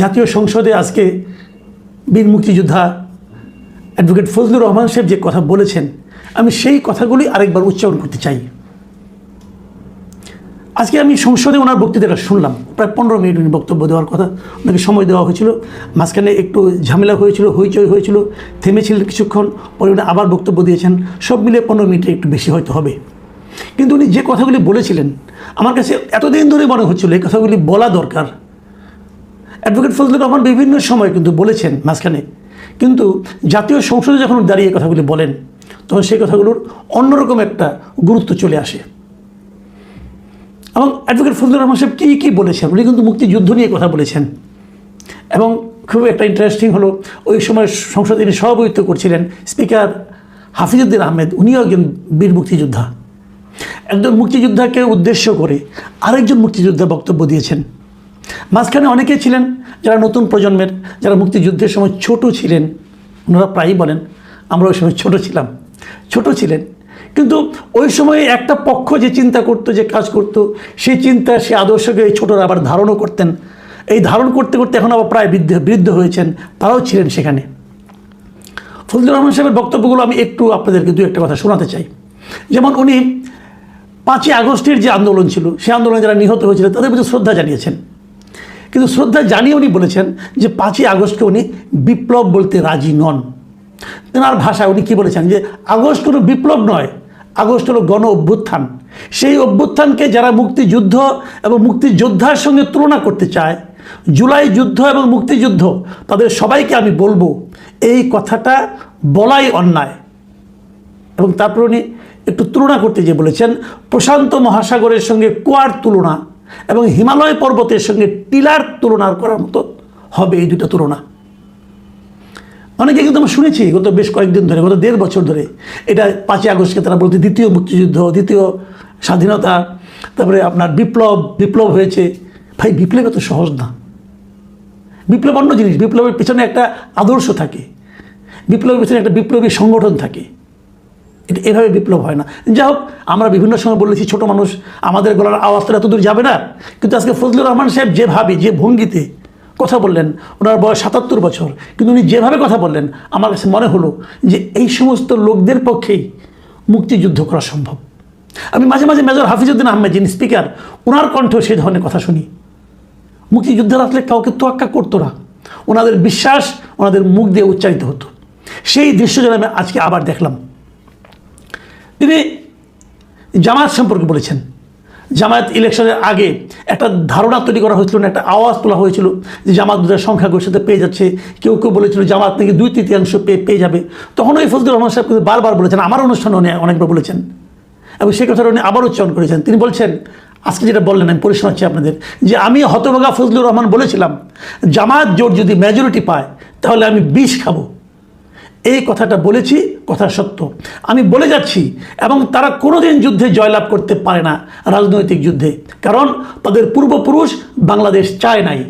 জাতীয় সংসদে আজকে বীর মুক্তিযোদ্ধা অ্যাডভোকেট ফজলুর রহমান সাহেব যে কথা বলেছেন, আমি সেই কথাগুলি আরেকবার উচ্চারণ করতে চাই। আজকে আমি সংসদে ওনার বক্তৃতাটা শুনলাম, প্রায় 15 মিনিট উনি বক্তব্য দেওয়ার কথা, ওনাকে সময় দেওয়া হয়েছিল। মাঝখানে একটু ঝামেলা হয়েছিল, হইচই হয়েছিল, থেমেছিলেন কিছুক্ষণ, পরে উনি আবার বক্তব্য দিয়েছেন। সব মিলে 15 মিনিটে একটু বেশি হয়তো হবে। কিন্তু উনি যে কথাগুলি বলেছিলেন, আমার কাছে এতদিন ধরে মনে হচ্ছিল এই কথাগুলি বলা দরকার। অ্যাডভোকেট ফজলুর রহমান বিভিন্ন সময় কিন্তু বলেছেন মাঝখানে, কিন্তু জাতীয় সংসদে যখন দাঁড়িয়ে কথাগুলি বলেন, তখন সেই কথাগুলোর অন্যরকম একটা গুরুত্ব চলে আসে। এবং অ্যাডভোকেট ফজলুর রহমান সাহেব কী বলেছেন, উনি কিন্তু মুক্তিযুদ্ধ নিয়ে কথা বলেছেন। এবং খুব একটা ইন্টারেস্টিং হলো, ওই সময় সংসদে তিনি সভাপতিত্ব করছিলেন স্পিকার হাফিজউদ্দিন আহমেদ, উনিও একজন বীর মুক্তিযোদ্ধা। একজন মুক্তিযোদ্ধাকে উদ্দেশ্য করে আরেকজন মুক্তিযোদ্ধা বক্তব্য দিয়েছেন। মাঝখানে অনেকেই ছিলেন যারা নতুন প্রজন্মের, যারা মুক্তিযুদ্ধের সময় ছোট ছিলেন। ওনারা প্রায়ই বলেন আমরা ওই সময় ছোট ছিলেন, কিন্তু ওই সময়ে একটা পক্ষ যে চিন্তা করতো, যে কাজ করতো, সেই চিন্তা, সেই আদর্শকে এই ছোটরা আবার ধারণও করতেন। এই ধারণ করতে করতে এখন আবার প্রায় বৃদ্ধ হয়েছেন, তারাও ছিলেন সেখানে। ফজলুর রহমান সাহেবের বক্তব্যগুলো আমি একটু আপনাদেরকে দু একটা কথা শোনাতে চাই। যেমন উনি 5ই আগস্টের যে আন্দোলন ছিল, সেই আন্দোলনে যারা নিহত হয়েছিল তাদের প্রতি শ্রদ্ধা জানিয়েছেন। কিন্তু শ্রদ্ধা জানিয়ে উনি বলেছেন যে 5ই আগস্টকে উনি বিপ্লব বলতে রাজি নন। তেনার ভাষায় উনি কী বলেছেন, যে আগস্ট কোনো বিপ্লব নয়, আগস্ট হলো গণ অভ্যুত্থান। সেই অভ্যুত্থানকে যারা মুক্তিযুদ্ধ এবং মুক্তিযোদ্ধার সঙ্গে তুলনা করতে চায়, জুলাই যুদ্ধ এবং মুক্তিযুদ্ধ, তাদের সবাইকে আমি বলবো এই কথাটা বলাই অন্যায়। এবং তারপর উনি একটু তুলনা করতে গিয়ে বলেছেন, প্রশান্ত মহাসাগরের সঙ্গে কুয়ার তুলনা এবং হিমালয় পর্বতের সঙ্গে টিলার তুলনা করার মতো হবে এই দুটো তুলনা। অনেকে কিন্তু আমরা শুনেছি গত বেশ কয়েকদিন ধরে, গত 1.5 বছর ধরে, এটা 5ই আগস্টকে তারা বলতে দ্বিতীয় মুক্তিযুদ্ধ, দ্বিতীয় স্বাধীনতা, তারপরে আপনার বিপ্লব হয়েছে। ভাই, বিপ্লব এত সহজ না। বিপ্লব অন্য জিনিস। বিপ্লবের পেছনে একটা আদর্শ থাকে, বিপ্লবের পেছনে একটা বিপ্লবী সংগঠন থাকে। এটা এভাবে বিপ্লব হয় না। যাই হোক, আমরা বিভিন্ন সময় বলেছি ছোট মানুষ, আমাদের গলার আওয়াজটা এত দূর যাবে না। কিন্তু আজকে ফজলুর রহমান সাহেব যেভাবে, যে ভঙ্গিতে কথা বললেন, ওনার বয়স 77 বছর, কিন্তু উনি যেভাবে কথা বললেন, আমার কাছে মনে হলো যে এই সমস্ত লোকদের পক্ষেই মুক্তিযুদ্ধ করা সম্ভব। আমি মাঝে মাঝে মেজর হাফিজউদ্দিন আহমেদ, যিনি স্পিকার, ওনার কণ্ঠেও সেই ধরনের কথা শুনি। মুক্তিযুদ্ধের আসলে কাউকে তোয়াক্কা করতো না, ওনাদের বিশ্বাস ওনাদের মুখ দিয়ে উচ্চারিত হতো। সেই দৃশ্য যেন আমি আজকে আবার দেখলাম। তিনি জামায়াত সম্পর্কে বলেছেন। জামায়াত ইলেকশনের আগে একটা ধারণা তৈরি করা হয়েছিল, একটা আওয়াজ তোলা হয়েছিল যে জামাত সংখ্যাগরিষ্ঠতা পেয়ে যাচ্ছে। কেউ বলেছিল জামাত নাকি 2/3 পেয়ে যাবে। তখন ওই ফজলুর রহমান সাহেব কিন্তু বারবার বলেছেন, আমার অনুষ্ঠানে উনি অনেকবার বলেছেন, এবং সেই কথাটা উনি আবার উচ্চারণ করেছেন। তিনি বলছেন, আজকে যেটা বললেন আমি পড়ে শোনাচ্ছি আপনাদের, যে আমি হতভাগা ফজলুর রহমান বলেছিলাম জামাত জোট যদি মেজরিটি পায় তাহলে আমি 20 খাবো। এই কথাটা বলেছি, কথা সত্য, আমি বলে যাচ্ছি। এবং তারা কোনোদিন যুদ্ধে জয়লাভ করতে পারে না, রাজনৈতিক যুদ্ধে, কারণ তাদের পূর্বপুরুষ বাংলাদেশ চায় নাই।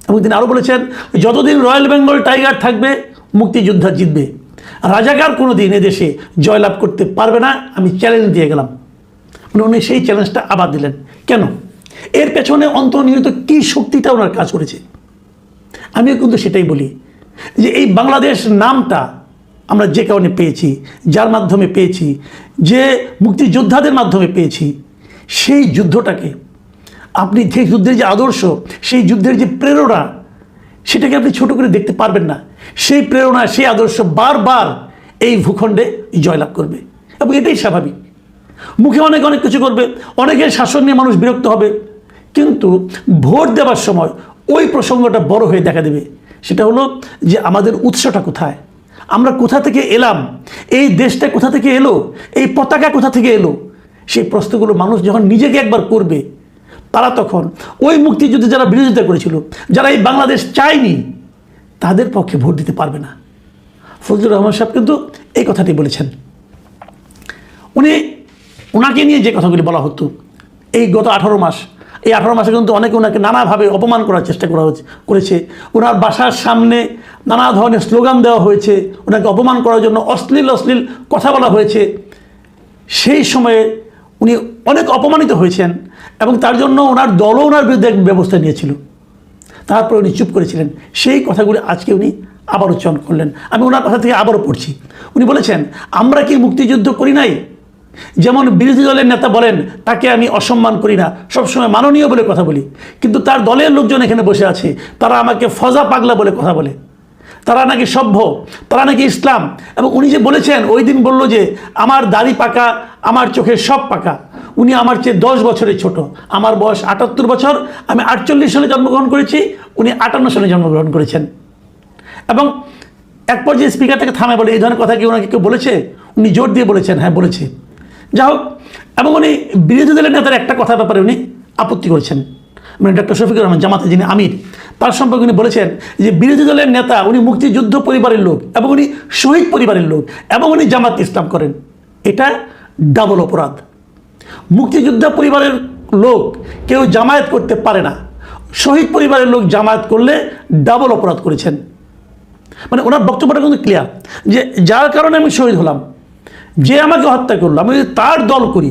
এবং তিনি আরও বলেছেন, যতদিন রয়্যাল বেঙ্গল টাইগার থাকবে মুক্তিযোদ্ধা জিতবে, রাজাকার কোনোদিন এদেশে জয়লাভ করতে পারবে না, আমি চ্যালেঞ্জ দিয়ে গেলাম। উনি সেই চ্যালেঞ্জটা আবার দিলেন। কেন? এর পেছনে অন্তর্নিহিত কী শক্তিটা ওনার কাজ করেছে। আমিও কিন্তু সেটাই বলি, যে এই বাংলাদেশ নামটা আমরা যে কারণে পেয়েছি, যার মাধ্যমে পেয়েছি, যে মুক্তিযোদ্ধাদের মাধ্যমে পেয়েছি, সেই যুদ্ধটাকে আপনি, সেই যুদ্ধের যে আদর্শ, সেই যুদ্ধের যে প্রেরণা, সেটাকে আপনি ছোট করে দেখতে পারবেন না। সেই প্রেরণা, সেই আদর্শ বারবার এই ভূখণ্ডে জয়লাভ করবে, এবং এটাই স্বাভাবিক। মুখে অনেক কিছু করবে, অনেকের শাসন নিয়ে মানুষ বিরক্ত হবে, কিন্তু ভোট দেওয়ার সময় ওই প্রসঙ্গটা বড় হয়ে দেখা দেবে। সেটা হলো যে আমাদের উৎসটা কোথায়, আমরা কোথা থেকে এলাম, এই দেশটা কোথা থেকে এলো, এই পতাকা কোথা থেকে এলো। সেই প্রশ্নগুলো মানুষ যখন নিজেকে একবার করবে, তারা তখন ওই মুক্তিযুদ্ধে যারা বিরোধিতা করেছিল, যারা এই বাংলাদেশ চায়নি, তাদের পক্ষে ভোট দিতে পারবে না। ফজলুর রহমান সাহেব কিন্তু এই কথাটি বলেছেন। ওনাকে নিয়ে যে কথাগুলি বলা হতো এই গত 18 মাস, এই 18 মাসে কিন্তু অনেকে ওনাকে নানাভাবে অপমান করার চেষ্টা করেছে। ওনার বাসার সামনে নানা ধরনের স্লোগান দেওয়া হয়েছে, ওনাকে অপমান করার জন্য অশ্লীল কথা বলা হয়েছে। সেই সময়ে উনি অনেক অপমানিত হয়েছেন, এবং তার জন্য ওনার দলও ওনার বিরুদ্ধে ব্যবস্থা নিয়েছিল। তারপর উনি চুপ করেছিলেন। সেই কথাগুলি আজকে উনি আবার উচ্চারণ করলেন। আমি ওনার কথা থেকে আবারও পড়ছি। উনি বলেছেন, আমরা কি মুক্তিযুদ্ধ করি নাই? যেমন বিরোধী দলের নেতা বলেন, তাকে আমি অসম্মান করি না, সবসময় মাননীয় বলে কথা বলি, কিন্তু তার দলের লোকজন এখানে বসে আছে, তারা আমাকে ফজা পাগলা বলে কথা বলে, তারা নাকি সভ্য, তারা নাকি ইসলাম। এবং উনি যে বলেছেন, ওই দিন বলল যে আমার দাড়ি পাকা, আমার চোখের সব পাকা। উনি আমার চেয়ে 10 বছরের ছোট। আমার বয়স 78 বছর, আমি 48 সালে জন্মগ্রহণ করেছি, উনি 58 সালে জন্মগ্রহণ করেছেন। এবং এক পর্যায়ে স্পিকার থেকে থামে বলে, এই ধরনের কথা কি ওনাকে কেউ বলেছে? উনি জোর দিয়ে বলেছেন, হ্যাঁ বলেছে। যা হোক, এবং উনি বিরোধী দলের নেতার একটা কথার ব্যাপারে উনি আপত্তি করেছেন, মানে ডক্টর শফিকুর রহমান, জামাতে যিনি আমির, তার সম্পর্কে উনি বলেছেন যে বিরোধী দলের নেতা, উনি মুক্তিযুদ্ধ পরিবারের লোক, এবং উনি শহীদ পরিবারের লোক, এবং উনি জামাত ইসলাম করেন। এটা ডাবল অপরাধ। মুক্তিযোদ্ধা পরিবারের লোক কেউ জামায়াত করতে পারে না, শহীদ পরিবারের লোক জামায়াত করলে ডাবল অপরাধ করেছেন। মানে ওনার বক্তব্যটা কিন্তু ক্লিয়ার, যে যার কারণে আমি শহীদ হলাম, যে আমাকে হত্যা করলো, আমি যদি তার দল করি,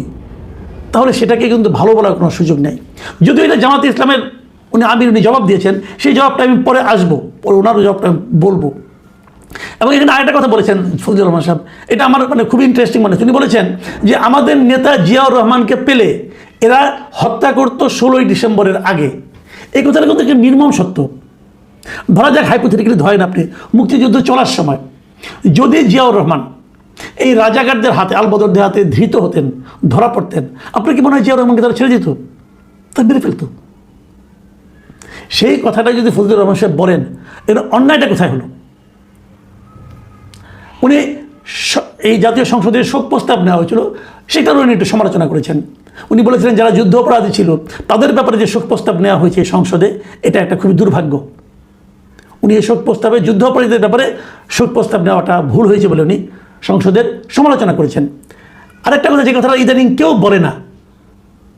তাহলে সেটাকে কিন্তু ভালো বলার কোনো সুযোগ নেই। যদিও এটা জামাতে ইসলামের উনি জবাব দিয়েছেন, সেই জবাবটা আমি পরে আসবো, পরে ওনার জবাবটা আমি বলবো। এবং এখানে আরেকটা কথা বলেছেন ফজলুর রহমান সাহেব, এটা আমার খুবই ইন্টারেস্টিং মনে হচ্ছে। উনি বলেছেন যে আমাদের নেতা জিয়াউর রহমানকে পেলে এরা হত্যা করতো 16ই ডিসেম্বরের আগে। এই কথাটা কিন্তু একটা নির্মম সত্য। ধরা যাক, হাইপোথেটিক্যালি ধরেন আপনি মুক্তিযুদ্ধ চলার সময় যদি জিয়াউর রহমান এই রাজাকারদের হাতে, আলবদরদের হাতে ধৃত হতেন, ধরা পড়তেন, আপনার কি মনে হয় জিয়াউর রহমানকে তারা ছেড়ে দিত? তা মেরে ফেলতো। সেই কথাটা যদি ফজলুর রহমান সাহেব বলেন, এটা অন্যায়টা কোথায় হলো? উনি এই জাতীয় সংসদের শোক প্রস্তাব নেওয়া হয়েছিল, সেটারও উনি একটু সমালোচনা করেছেন। উনি বলেছিলেন যারা যুদ্ধ অপরাধী ছিল তাদের ব্যাপারে যে শোক প্রস্তাব নেওয়া হয়েছে সংসদে, এটা একটা খুবই দুর্ভাগ্য। উনি এই শোক প্রস্তাবে, যুদ্ধ অপরাধীদের ব্যাপারে শোক প্রস্তাব নেওয়াটা ভুল হয়েছে বলে উনি সংসদের সমালোচনা করেছেন। আরেকটা কথা, যে কথাটা ইদানিং কেউ বলে না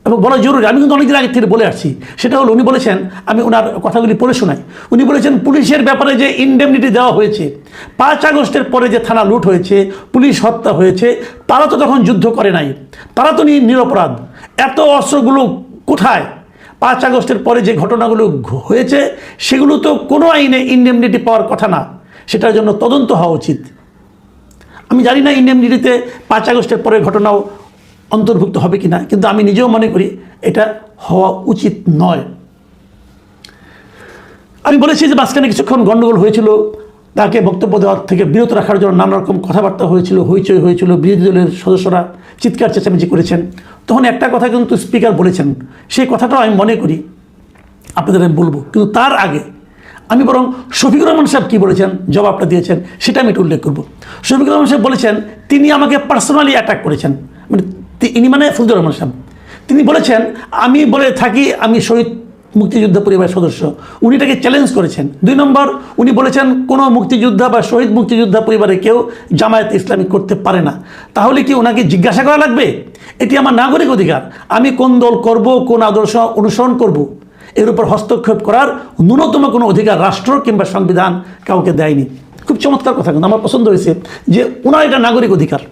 এবং বলা জরুরি, আমি কিন্তু অনেকদিন আগে থেকে বলে আসছি, সেটা হলো, উনি বলেছেন, আমি ওনার কথাগুলি পড়ে শোনাই। উনি বলেছেন পুলিশের ব্যাপারে যে ইনডেমনিটি দেওয়া হয়েছে, 5 আগস্টের পরে যে থানা লুট হয়েছে, পুলিশ হত্যা হয়েছে, তারা তো তখন যুদ্ধ করে নাই, তারা তো নিরপরাধ। এত অস্ত্রগুলো কোথায়? 5 আগস্টের পরে যে ঘটনাগুলো হয়েছে সেগুলো তো কোনো আইনে ইনডেমনিটি পাওয়ার কথা না, সেটার জন্য তদন্ত হওয়া উচিত। আমি জানি না ইনডেমনিটিতে 5 আগস্টের পরে ঘটনাও অন্তর্ভুক্ত হবে কিনা, কিন্তু আমি নিজেও মনে করি এটা হওয়া উচিত নয়। আমি বলেছি যে মাঝখানে কিছুক্ষণ গণ্ডগোল হয়েছিল, তাকে বক্তব্য দেওয়ার থেকে বিরত রাখার জন্য নানা রকম কথাবার্তা হয়েছিল, হইচই হয়েছিল, বিরোধী দলের সদস্যরা চিৎকার চেঁচামেচি করেছেন। তখন একটা কথা কিন্তু স্পিকার বলেছেন, সেই কথাটাও আমি মনে করি আপনাদের আমি বলবো, কিন্তু তার আগে আমি বরং শফিকুর রহমান সাহেব কী বলেছেন, জবাবটা দিয়েছেন, সেটা আমি একটু উল্লেখ করবো। শফিকুর রহমান সাহেব বলেছেন, তিনি আমাকে পার্সোনালি অ্যাটাক করেছেন, মানে ফজলুর রহমান সাহেব। তিনি বলেছেন, আমি বলে থাকি আমি শহীদ মুক্তিযোদ্ধা পরিবারের সদস্য, উনি এটাকে চ্যালেঞ্জ করেছেন। 2 নম্বর, উনি বলেছেন কোনো মুক্তিযোদ্ধা বা শহীদ মুক্তিযোদ্ধা পরিবারে কেউ জামায়াত ইসলামী করতে পারে না। তাহলে কি ওনাকে জিজ্ঞাসা করা লাগবে? এটি আমার নাগরিক অধিকার, আমি কোন দল করব, কোন আদর্শ অনুসরণ করব, এর উপর হস্তক্ষেপ করার ন্যূনতম কোনো অধিকার রাষ্ট্র কিংবা সংবিধান কাউকে দেয়নি। খুব চমৎকার কথা, কিন্তু আমার পছন্দ হয়েছে যে ওনার এটা নাগরিক অধিকার।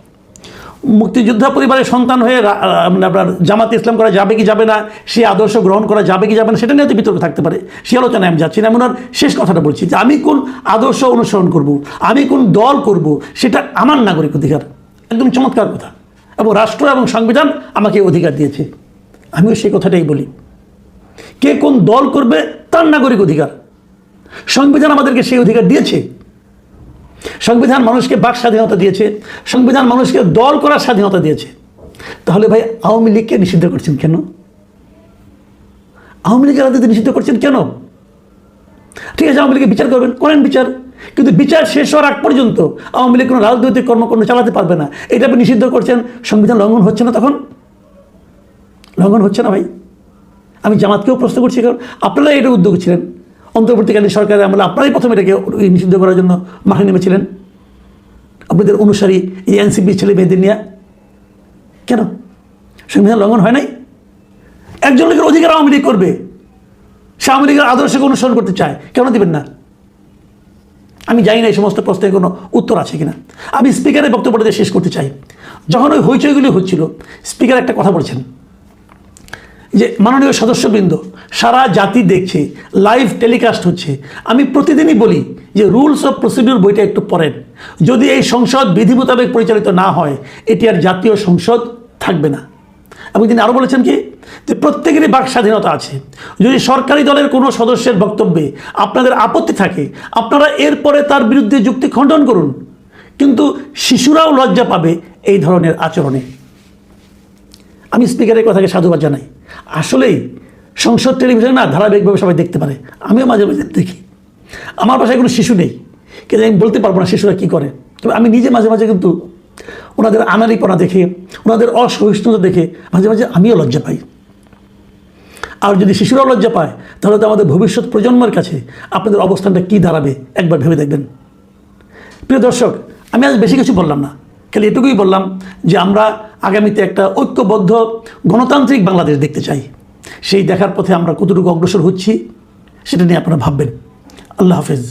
মুক্তিযোদ্ধা পরিবারের সন্তান হয়ে আপনার জামাত ইসলাম করা যাবে কি যাবে না, সে আদর্শ গ্রহণ করা যাবে কি যাবে না, সেটা নিয়ে তো বিতর্ক থাকতে পারে, সে আলোচনায় আমি যাচ্ছি না। আমি ওনার শেষ কথাটা বলছি যে আমি কোন আদর্শ অনুসরণ করব, আমি কোন দল করব, সেটা আমার নাগরিক অধিকার। একদম চমৎকার কথা, এবং রাষ্ট্র এবং সংবিধান আমাকে অধিকার দিয়েছে। আমিও সেই কথাটাই বলি, কে কোন দল করবে তার নাগরিক অধিকার, সংবিধান আমাদেরকে সেই অধিকার দিয়েছে। সংবিধান মানুষকে বাক স্বাধীনতা দিয়েছে, সংবিধান মানুষকে দল করার স্বাধীনতা দিয়েছে। তাহলে ভাই আওয়ামী লীগকে নিষিদ্ধ করছেন কেন? আওয়ামী লীগের রাজনীতি নিষিদ্ধ করছেন কেন? ঠিক আছে, আওয়ামী লীগের বিচার করবেন, করেন বিচার, কিন্তু বিচার শেষ হওয়ার আগ পর্যন্ত আওয়ামী লীগ কোনো রাজনৈতিক কর্মকাণ্ড চালাতে পারবে না। এটা আপনি নিষিদ্ধ করছেন, সংবিধান লঙ্ঘন হচ্ছে না? তখন লঙ্ঘন হচ্ছে না ভাই? আমি জামাতকেও প্রশ্ন করছি, কারণ আপনারা এটা উদ্যোগ ছিলেন, অন্তর্বর্তীকালীন সরকারের আমলে আপনারাই প্রথম এটাকে নিষিদ্ধ করার জন্য মাঠে নেমেছিলেন, আপনাদের অনুসারী এই এনসিপি ছেলে মেয়েদের নিয়ে। কেন সংবিধান লঙ্ঘন হয় নাই? একজন লোকের অধিকার আওয়ামী লীগ করবে, সে আওয়ামী লীগের আদর্শকে অনুসরণ করতে চায়, কেন দিবেন না? আমি জানি না এই সমস্ত প্রশ্নের কোনো উত্তর আছে কিনা। আমি স্পিকারের বক্তব্যটা শেষ করতে চাই। যখন ওই হইচইগুলি হচ্ছিল, স্পিকার একটা কথা বলছেন যে মাননীয় সদস্যবৃন্দ, সারা জাতি দেখছে, লাইভ টেলিকাস্ট হচ্ছে। আমি প্রতিদিনই বলি যে রুলস অফ প্রসিডিউর বইটা একটু পড়েন। যদি এই সংসদ বিধি মোতাবেক পরিচালিত না হয়, এটি আর জাতীয় সংসদ থাকবে না। এবং তিনি আরও বলেছেন কি, যে প্রত্যেকেরই বাক স্বাধীনতা আছে। যদি সরকারি দলের কোনো সদস্যের বক্তব্যে আপনাদের আপত্তি থাকে, আপনারা এরপরে তার বিরুদ্ধে যুক্তি খণ্ডন করুন, কিন্তু শিশুরাও লজ্জা পাবে এই ধরনের আচরণে। আমি স্পিকারের কথাকে সাধুবাদ জানাই। আসলেই সংসদ টেলিভিশনে না ধারাবাহিকভাবে সবাই দেখতে পারে, আমিও মাঝে মাঝে দেখি। আমার বাসায় কোনো শিশু নেই, কিন্তু আমি বলতে পারবো না শিশুরা কী করে। তবে আমি নিজে মাঝে মাঝে কিন্তু ওনাদের আনাড়িপনা দেখে, ওনাদের অসহিষ্ণুতা দেখে মাঝে মাঝে আমিও লজ্জা পাই। আর যদি শিশুরাও লজ্জা পায়, তাহলে তো আমাদের ভবিষ্যৎ প্রজন্মের কাছে আপনাদের অবস্থানটা কী দাঁড়াবে একবার ভেবে দেখবেন। প্রিয় দর্শক, আমি আজ বেশি কিছু বললাম না, খালি এটুকুই বললাম যে আমরা আগামীতে একটা ঐক্যবদ্ধ গণতান্ত্রিক বাংলাদেশ দেখতে চাই। সেই দেখার পথে আমরা কতটুকু অগ্রসর হচ্ছি সেটা নিয়ে আপনারা ভাববেন। আল্লাহ হাফেজ।